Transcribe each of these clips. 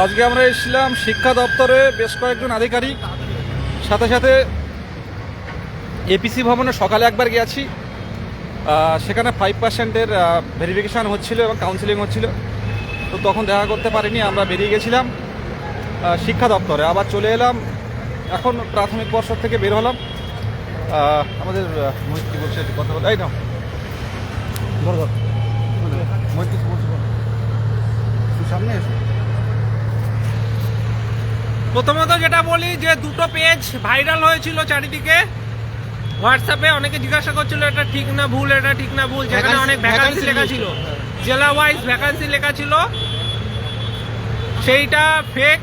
আজকে আমরা এসেছিলাম শিক্ষা দপ্তরে বেশ কয়েকজন আধিকারিক, সাথে সাথে এপিসি ভবনে সকালে একবার গেছি। সেখানে 5%-এর ভেরিফিকেশান হচ্ছিল এবং কাউন্সিলিং হচ্ছিল, তো তখন দেখা করতে পারিনি। আমরা বেরিয়ে গেছিলাম শিক্ষা দপ্তরে, আবার চলে এলাম। এখন প্রাথমিক পর্ষদ থেকে বের হলাম। আমাদের মৈত্রী বলছে কথা বলে, এই না মৈত্রী সামনে এসো। প্রথমত যেটা বলি যে দুটো পেজ ভাইরাল হয়েছিল চারিদিকে হোয়াটসঅ্যাপে, অনেকে জিজ্ঞাসা করছিল এটা ঠিক না ভুল, এটা ঠিক না ভুল। যেখানে অনেক ভ্যাকান্সি লেখা ছিল, জেলা ওয়াইজ ভ্যাকান্সি লেখা ছিল, সেইটা ফেক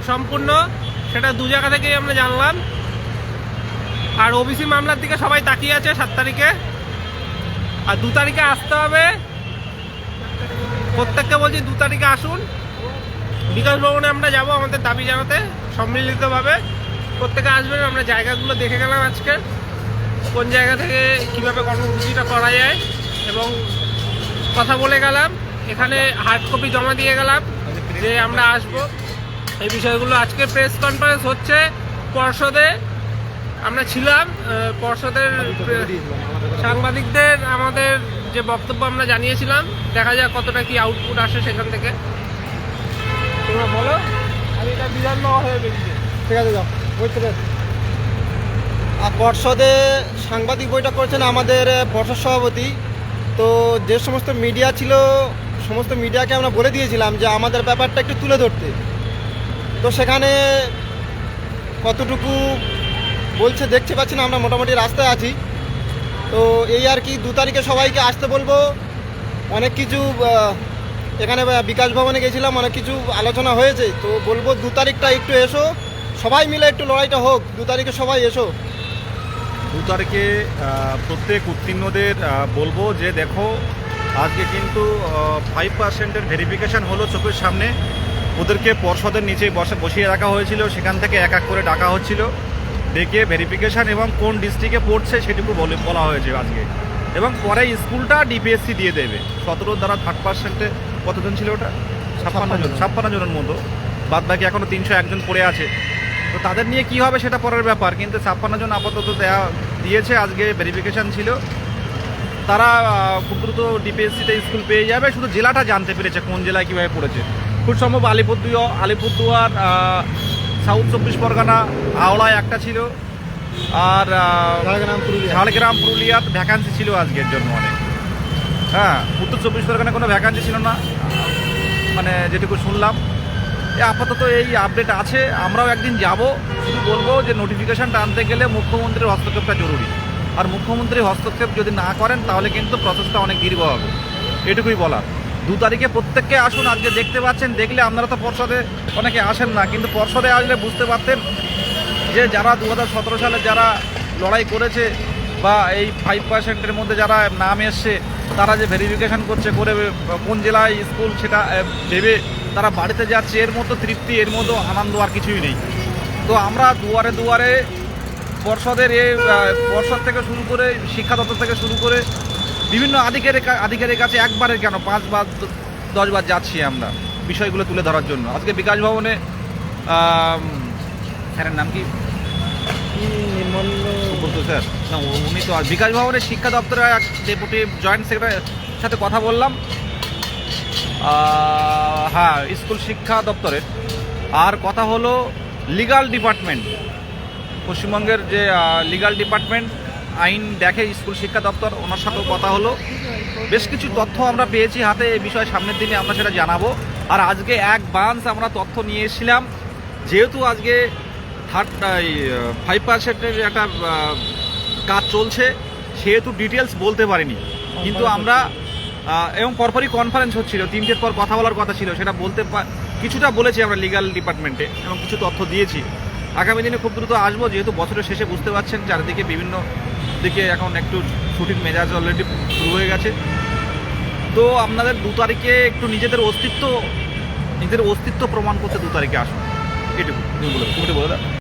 সম্পূর্ণ। সেটা দু জায়গা থেকেই আমরা জানলাম। আর ওবিসি মামলার দিকে সবাই তাকিয়ে আছে 7 তারিখে, আর 2 তারিখে আসতে হবে। প্রত্যেককে বলছি 2 তারিখে আসুন। বিকাশ ভবনে আমরা যাব আমাদের দাবি জানাতে সম্মিলিতভাবে। প্রত্যেকে আসবেন। আমরা জায়গাগুলো দেখে গেলাম আজকে, কোন জায়গা থেকে কিভাবে কর্মসূচিটা করা যায় এবং কথা বলে গেলাম। এখানে হার্ড কপি জমা দিয়ে গেলাম যে আমরা আসব। এই বিষয়গুলো আজকে প্রেস কনফারেন্স হচ্ছে পর্ষদে। আমরা ছিলাম পর্ষদের সাংবাদিকদের আমাদের যে বক্তব্য আমরা জানিয়েছিলাম, দেখা যাক কতটা কি আউটপুট আসে সেখান থেকে। তোমরা বলো, আমি এটা বিধান নেওয়া হয়ে বেরিয়েছে। ঠিক আছে, যাও বইতে। আর পর্ষদে সাংবাদিক বৈঠক করেছেন আমাদের পর্ষদ সভাপতি। তো যে সমস্ত মিডিয়া ছিল সমস্ত মিডিয়াকে আমরা বলে দিয়েছিলাম যে আমাদের ব্যাপারটা একটু তুলে ধরতে। তো সেখানে কতটুকু বলছে দেখতে পাচ্ছি না, আমরা মোটামুটি রাস্তায় আছি। তো এই আর কি, 2 তারিখে সবাইকে আসতে বলবো। অনেক কিছু এখানে বিকাশ ভবনে গেছিলাম, অনেক কিছু আলোচনা হয়েছে। তো বলবো 2 তারিখটা একটু এসো, সবাই মিলে একটু লড়াইটা হোক। 2 তারিখে সবাই এসো। 2 তারিখে প্রত্যেক উত্তীর্ণদের বলবো যে দেখো, আজকে কিন্তু 5%-এর ভেরিফিকেশান হলো চোখের সামনে। ওদেরকে পর্ষদের নিচে বসিয়ে রাখা হয়েছিল, সেখান থেকে এক এক করে ডাকা হচ্ছিল, ডেকে ভেরিফিকেশান এবং কোন ডিস্ট্রিক্টে পড়ছে সেটুকু বলা হয়েছে আজকে। এবং পরে স্কুলটা ডিপিএসসি দিয়ে দেবে। 17 দ্বারা 3%-এ কতজন ছিল ওটা? 56 জনের মতো। বাদ বাকি এখনও 301 জন পড়ে আছে। তো তাদের নিয়ে কি হবে সেটা পরের ব্যাপার, কিন্তু 56 জন আপাতত দিয়েছে। আজকে ভেরিফিকেশান ছিল, তারা খুব দ্রুত ডিপিএসসিতে স্কুল পেয়ে যাবে। শুধু জেলাটা জানতে পেরেছে কোন জেলায় কীভাবে পড়েছে। খুব সম্ভব আলিপুরদুয়ার, সাউথ 24 পরগনা, হাওড়ায় একটা ছিল, আর ঝাড়গ্রাম পুরুলিয়ার ভ্যাকান্সি ছিল আজকের জন্য অনেক। হ্যাঁ, উত্তর 24 পরগনায় কোনো ভ্যাকান্সি ছিল না, মানে যেটুকু শুনলাম। আপাতত এই আপডেট আছে। আমরাও একদিন যাব। শুধু বলবো যে নোটিফিকেশানটা আনতে গেলে মুখ্যমন্ত্রীর হস্তক্ষেপটা জরুরি। আর মুখ্যমন্ত্রী হস্তক্ষেপ যদি না করেন তাহলে কিন্তু প্রসেসটা অনেক দীর্ঘ হবে, এটুকুই বলার। 2 তারিখে প্রত্যেককে আসুন। আজকে দেখতে পাচ্ছেন, দেখলে আপনারা তো পর্ষদে অনেকে আসেন না, কিন্তু পর্ষদে আসলে বুঝতে পারতেন যে যারা 2017 সালে যারা লড়াই করেছে বা এই 5%-এর মধ্যে যারা নাম এসছে, তারা যে ভেরিফিকেশান করছে করে কোন জেলায় স্কুল সেটা ভেবে তারা বাড়িতে যাচ্ছে, এর মতো তৃপ্তি, এর মতো আনন্দ আর কিছুই নেই। তো আমরা দুয়ারে দুয়ারে পর্ষদের পর্ষদ থেকে শুরু করে শিক্ষা দপ্তর থেকে শুরু করে বিভিন্ন আধিকারিকের কাছে একবারের কেন 5 বার 10 বার যাচ্ছি আমরা বিষয়গুলো তুলে ধরার জন্য। আজকে বিকাশ ভবনে স্যারের নাম কি সুব্রত স্যার না উনি তো আর বিকাশ ভবনের শিক্ষা দপ্তরের এক ডেপুটি জয়েন্ট সেক্রেটারির সাথে কথা বললাম, হ্যাঁ স্কুল শিক্ষা দপ্তরের। আর কথা হলো লিগ্যাল ডিপার্টমেন্ট, পশ্চিমবঙ্গের যে লিগ্যাল ডিপার্টমেন্ট আইন দেখে স্কুল শিক্ষা দপ্তর, ওনার সাথেও কথা হলো। বেশ কিছু তথ্য আমরা পেয়েছি হাতে, এই বিষয়ে সামনের দিনে আমরা সেটা জানাবো। আর আজকে এক বান্স আমরা তথ্য নিয়ে এসেছিলাম, যেহেতু আজকে 5% একটা কাজ চলছে, সেহেতু ডিটেলস বলতে পারিনি। কিন্তু আমরা এবং পরপরই কনফারেন্স হচ্ছিল, 3টের পর কথা বলার কথা ছিল, সেটা কিছুটা বলেছি আমরা লিগ্যাল ডিপার্টমেন্টে এবং কিছু তথ্য দিয়েছি। আগামী দিনে খুব দ্রুত আসবো, যেহেতু বছরের শেষে বুঝতে পারছেন চারিদিকে বিভিন্ন দিকে এখন একটু ছুটির মেজাজ অলরেডি শুরু হয়ে গেছে। তো আপনাদের 2 তারিখে একটু নিজেদের অস্তিত্ব প্রমাণ করতে 2 তারিখে আসুন, এটুকু তুমি বলে দাও।